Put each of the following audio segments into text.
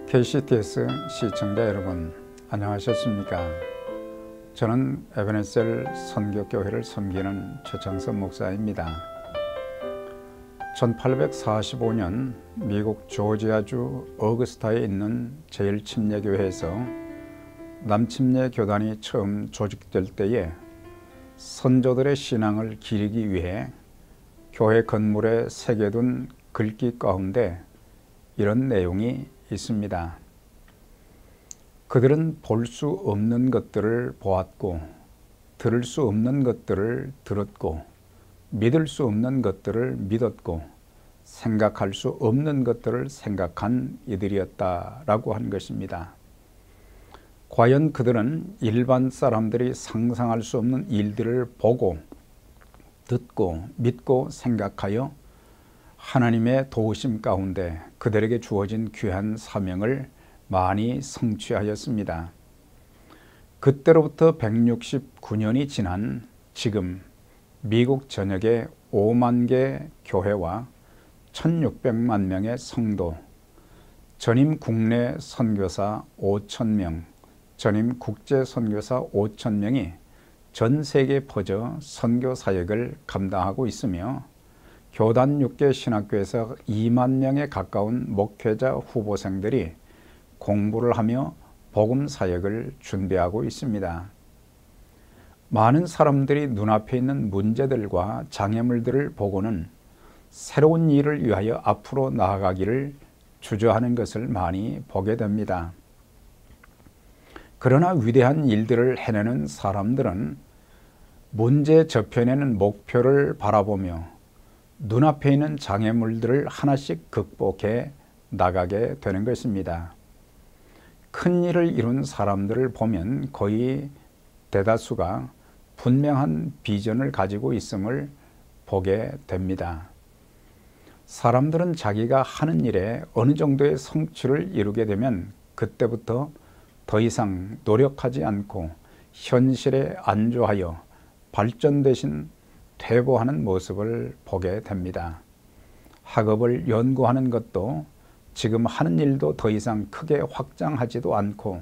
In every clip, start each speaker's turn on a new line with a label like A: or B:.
A: KCTS 시청자 여러분, 안녕하셨습니까? 저는 에베네셀 선교교회를 섬기는 최창선 목사입니다. 1845년 미국 조지아주 어거스타에 있는 제1침례교회에서 남침례 교단이 처음 조직될 때에 선조들의 신앙을 기리기 위해 교회 건물에 새겨둔 글귀 가운데 이런 내용이 있습니다. 그들은 볼 수 없는 것들을 보았고, 들을 수 없는 것들을 들었고, 믿을 수 없는 것들을 믿었고, 생각할 수 없는 것들을 생각한 이들이었다라고 한 것입니다. 과연 그들은 일반 사람들이 상상할 수 없는 일들을 보고, 듣고, 믿고, 생각하여 하나님의 도우심 가운데 그들에게 주어진 귀한 사명을 많이 성취하였습니다. 그때로부터 169년이 지난 지금 미국 전역에 5만 개 교회와 1600만 명의 성도, 전임 국내 선교사 5,000명, 전임 국제 선교사 5,000명이 전 세계에 퍼져 선교 사역을 감당하고 있으며 교단 6개 신학교에서 2만 명에 가까운 목회자 후보생들이 공부를 하며 복음 사역을 준비하고 있습니다. 많은 사람들이 눈앞에 있는 문제들과 장애물들을 보고는 새로운 일을 위하여 앞으로 나아가기를 주저하는 것을 많이 보게 됩니다. 그러나 위대한 일들을 해내는 사람들은 문제 저편에는 목표를 바라보며 눈앞에 있는 장애물들을 하나씩 극복해 나가게 되는 것입니다. 큰 일을 이룬 사람들을 보면 거의 대다수가 분명한 비전을 가지고 있음을 보게 됩니다. 사람들은 자기가 하는 일에 어느 정도의 성취를 이루게 되면 그때부터 더 이상 노력하지 않고 현실에 안주하여 발전 대신 퇴보하는 모습을 보게 됩니다. 학업을 연구하는 것도 지금 하는 일도 더 이상 크게 확장하지도 않고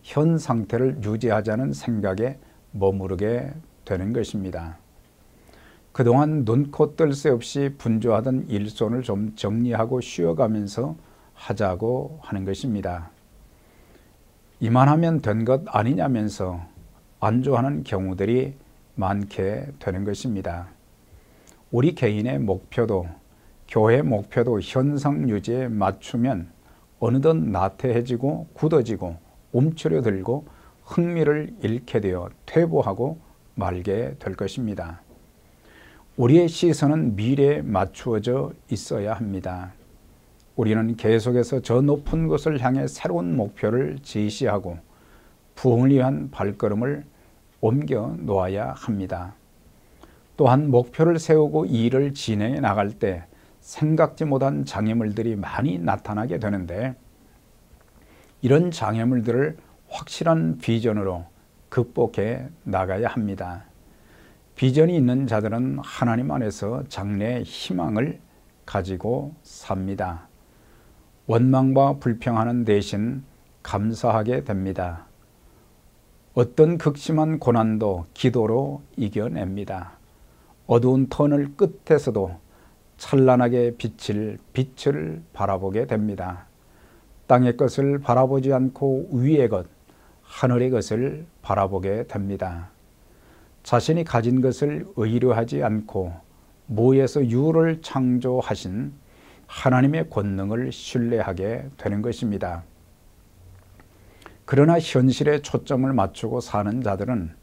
A: 현 상태를 유지하자는 생각에 머무르게 되는 것입니다. 그동안 눈코 뜰 새 없이 분주하던 일손을 좀 정리하고 쉬어가면서 하자고 하는 것입니다. 이만하면 된 것 아니냐면서 안주하는 경우들이 많게 되는 것입니다. 우리 개인의 목표도 교회 목표도 현상 유지에 맞추면 어느덧 나태해지고 굳어지고 움츠려들고 흥미를 잃게 되어 퇴보하고 말게 될 것입니다. 우리의 시선은 미래에 맞추어져 있어야 합니다. 우리는 계속해서 저 높은 곳을 향해 새로운 목표를 제시하고 부흥을 위한 발걸음을 옮겨 놓아야 합니다. 또한 목표를 세우고 일을 진행해 나갈 때 생각지 못한 장애물들이 많이 나타나게 되는데 이런 장애물들을 확실한 비전으로 극복해 나가야 합니다. 비전이 있는 자들은 하나님 안에서 장래의 희망을 가지고 삽니다. 원망과 불평하는 대신 감사하게 됩니다. 어떤 극심한 고난도 기도로 이겨냅니다. 어두운 터널 끝에서도 찬란하게 비칠 빛을 바라보게 됩니다. 땅의 것을 바라보지 않고 위의 것, 하늘의 것을 바라보게 됩니다. 자신이 가진 것을 의뢰하지 않고 무에서 유를 창조하신 하나님의 권능을 신뢰하게 되는 것입니다. 그러나 현실에 초점을 맞추고 사는 자들은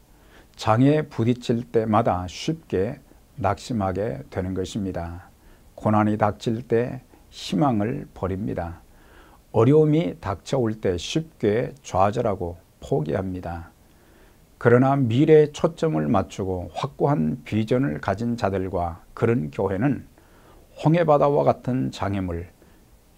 A: 장애에 부딪힐 때마다 쉽게 낙심하게 되는 것입니다. 고난이 닥칠 때 희망을 버립니다. 어려움이 닥쳐올 때 쉽게 좌절하고 포기합니다. 그러나 미래에 초점을 맞추고 확고한 비전을 가진 자들과 그런 교회는 홍해바다와 같은 장애물,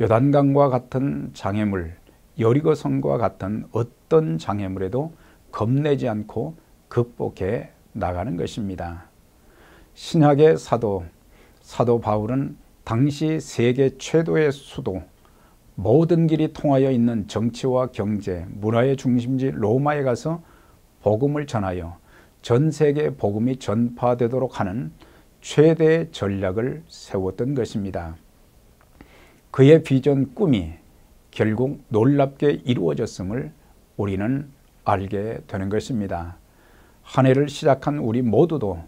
A: 요단강과 같은 장애물, 여리고성과 같은 어떤 장애물에도 겁내지 않고 극복해 나가는 것입니다. 신약의 사도 바울은 당시 세계 최도의 수도 모든 길이 통하여 있는 정치와 경제, 문화의 중심지 로마에 가서 복음을 전하여 전 세계 복음이 전파되도록 하는 최대의 전략을 세웠던 것입니다. 그의 비전 꿈이 결국 놀랍게 이루어졌음을 우리는 알게 되는 것입니다. 한 해를 시작한 우리 모두도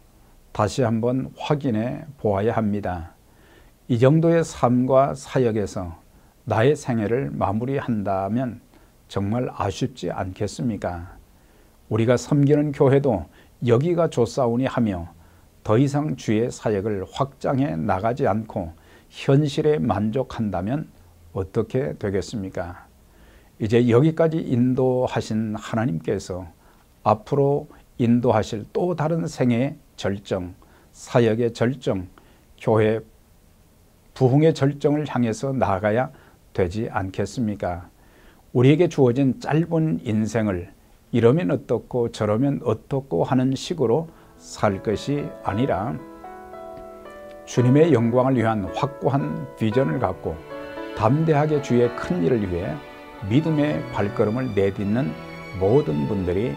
A: 다시 한번 확인해 보아야 합니다. 이 정도의 삶과 사역에서 나의 생애를 마무리한다면 정말 아쉽지 않겠습니까? 우리가 섬기는 교회도 여기가 좋사오니 하며 더 이상 주의 사역을 확장해 나가지 않고 현실에 만족한다면 어떻게 되겠습니까? 이제 여기까지 인도하신 하나님께서 앞으로 인도하실 또 다른 생애의 절정, 사역의 절정, 교회 부흥의 절정을 향해서 나아가야 되지 않겠습니까? 우리에게 주어진 짧은 인생을 이러면 어떻고 저러면 어떻고 하는 식으로 살 것이 아니라 주님의 영광을 위한 확고한 비전을 갖고 담대하게 주의 큰 일을 위해 믿음의 발걸음을 내딛는 모든 분들이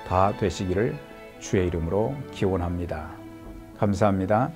A: 다 되시기를 주의 이름으로 기원합니다. 감사합니다.